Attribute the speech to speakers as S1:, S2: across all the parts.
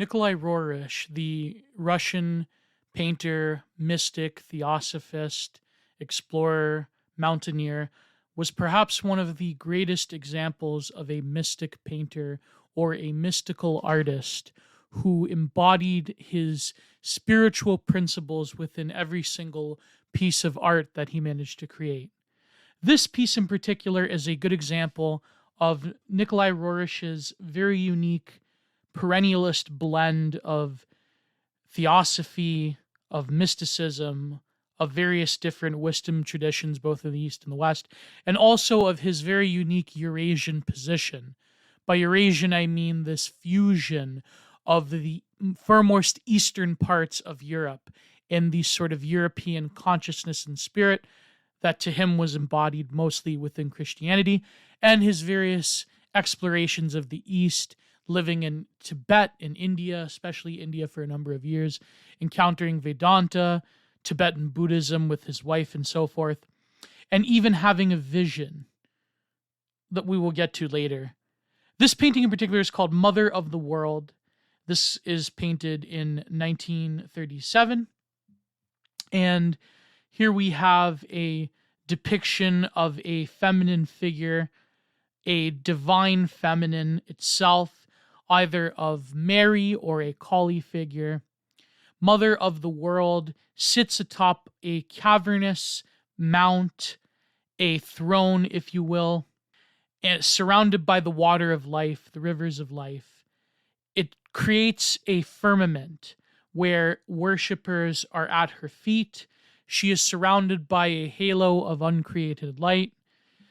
S1: Nicholai Roerich, the Russian painter, mystic, theosophist, explorer, mountaineer, was perhaps one of the greatest examples of a mystic painter or a mystical artist who embodied his spiritual principles within every single piece of art that he managed to create. This piece in particular is a good example of Nicholai Roerich's very unique perennialist blend of theosophy, of mysticism, of various different wisdom traditions, both in the East and the West, and also of his very unique Eurasian position. By Eurasian, I mean this fusion of the furmost eastern parts of Europe and the sort of European consciousness and spirit that to him was embodied mostly within Christianity, and his various explorations of the East, living in Tibet and India, especially India for a number of years, encountering Vedanta, Tibetan Buddhism with his wife and so forth, and even having a vision that we will get to later. This painting in particular is called Mother of the World. This is painted in 1937, and here we have a depiction of a feminine figure, a divine feminine itself, either of Mary or a Kali figure. Mother of the World sits atop a cavernous mount, a throne, if you will, and surrounded by the water of life, the rivers of life. It creates a firmament where worshippers are at her feet. She is surrounded by a halo of uncreated light,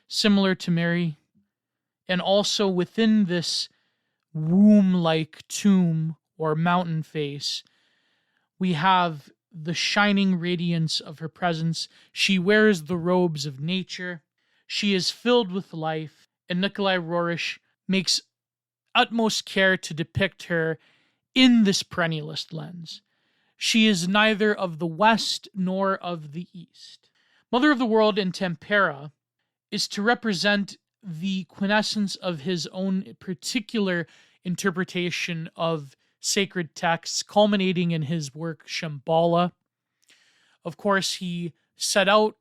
S1: similar to Mary. And also within this womb-like tomb or mountain face, we have the shining radiance of her presence. She wears the robes of nature. She is filled with life, and Nicholai Roerich makes utmost care to depict her in this perennialist lens. She is neither of the West nor of the East. Mother of the World in tempera is to represent the quintessence of his own particular interpretation of sacred texts, culminating in his work Shambhala. Of course, he set out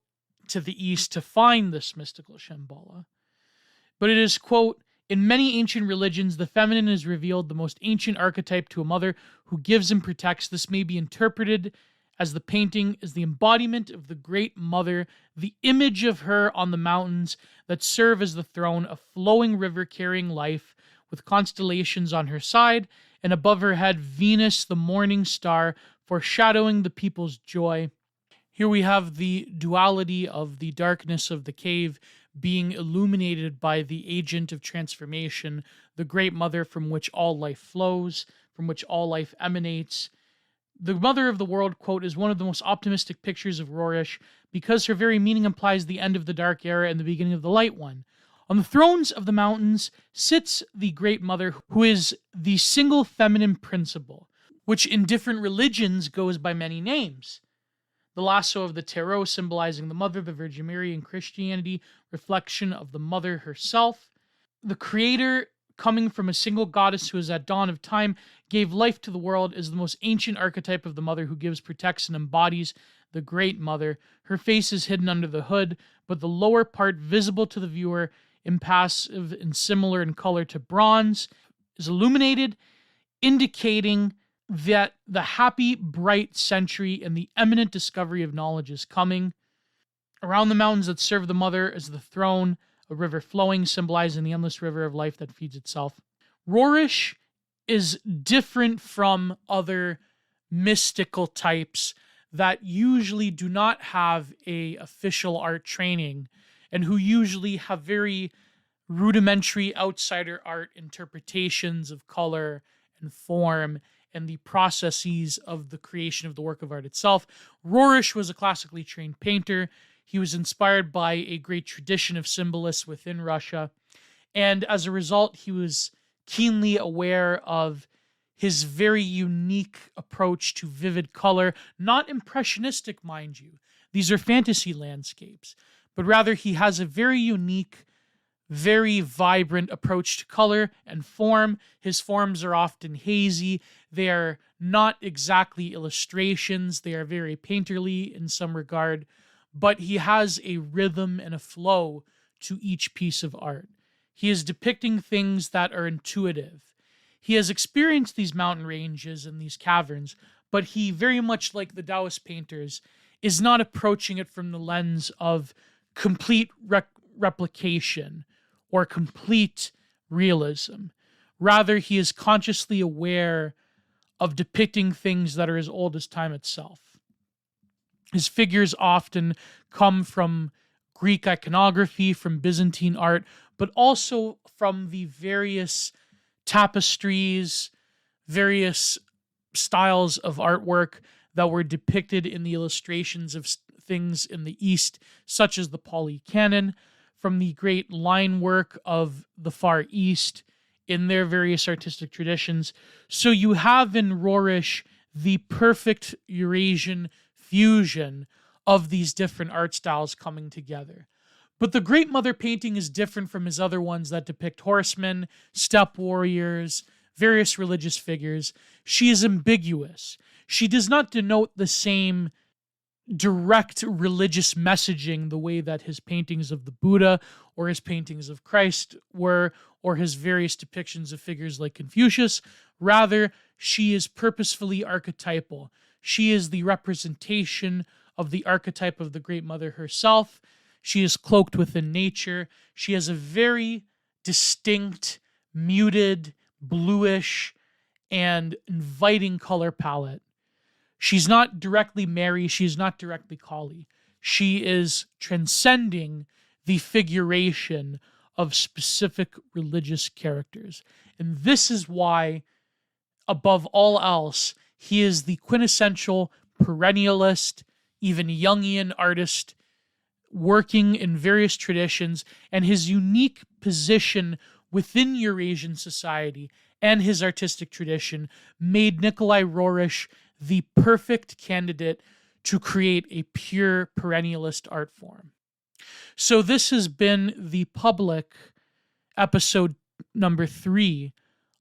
S1: to the East to find this mystical Shambhala. But it is, quote, in many ancient religions, the feminine is revealed, the most ancient archetype to a mother who gives and protects. This may be interpreted as the painting is the embodiment of the great mother, the image of her on the mountains that serve as the throne, a flowing river carrying life, with constellations on her side, and above her head Venus, the morning star, foreshadowing the people's joy. Here we have the duality of the darkness of the cave being illuminated by the agent of transformation, the great mother from which all life flows, from which all life emanates. The Mother of the World, quote, is one of the most optimistic pictures of Roerich because her very meaning implies the end of the dark era and the beginning of the light one. On the thrones of the mountains sits the Great Mother, who is the single feminine principle, which in different religions goes by many names. The lasso of the tarot symbolizing the Mother, the Virgin Mary in Christianity, reflection of the Mother herself. The Creator, coming from a single goddess who is at dawn of time, gave life to the world, is the most ancient archetype of the Mother who gives, protects, and embodies the Great Mother. Her face is hidden under the hood, but the lower part, visible to the viewer, impassive and similar in color to bronze, is illuminated, indicating that the happy, bright century and the eminent discovery of knowledge is coming. Around the mountains that serve the Mother is the throne, a river flowing, symbolizing the endless river of life that feeds itself. Roerich is different from other mystical types that usually do not have a official art training and who usually have very rudimentary outsider art interpretations of color and form and the processes of the creation of the work of art itself. Roerich was a classically trained painter. He was inspired by a great tradition of symbolists within Russia, and as a result, he was keenly aware of his very unique approach to vivid color, not impressionistic, mind you. These are fantasy landscapes, but rather he has a very unique very vibrant approach to color and form. His forms are often hazy. They are not exactly illustrations. They are very painterly in some regard, but he has a rhythm and a flow to each piece of art. He is depicting things that are intuitive. He has experienced these mountain ranges and these caverns, but he, very much like the Taoist painters, is not approaching it from the lens of complete replication or complete realism. Rather, he is consciously aware of depicting things that are as old as time itself. His figures often come from Greek iconography, from Byzantine art, but also from the various tapestries, various styles of artwork that were depicted in the illustrations of things in the East, such as the Pali Canon, from the great line work of the Far East in their various artistic traditions. So you have in Roerich the perfect Eurasian fusion of these different art styles coming together. But the Great Mother painting is different from his other ones that depict horsemen, steppe warriors, various religious figures. She is ambiguous. She does not denote the same direct religious messaging the way that his paintings of the Buddha or his paintings of Christ were, or his various depictions of figures like Confucius. Rather, she is purposefully archetypal. She is the representation of the archetype of the Great Mother herself. She is cloaked within nature. She has a very distinct, muted, bluish, and inviting color palette. She's not directly Mary. She's not directly Kali. She is transcending the figuration of specific religious characters. And this is why, above all else, he is the quintessential perennialist, even Jungian artist, working in various traditions, and his unique position within Eurasian society and his artistic tradition made Nicholai Roerich the perfect candidate to create a pure perennialist art form. So this has been the public episode number 3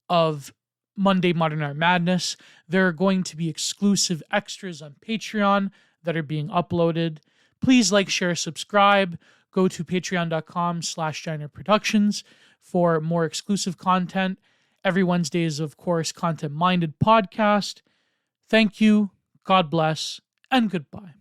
S1: of Monday Modern Art Madness. There are going to be exclusive extras on Patreon that are being uploaded. Please like, share, subscribe. Go to patreon.com/giantproductions for more exclusive content. Every Wednesday is, of course, Content Minded podcast. Thank you, God bless, and goodbye.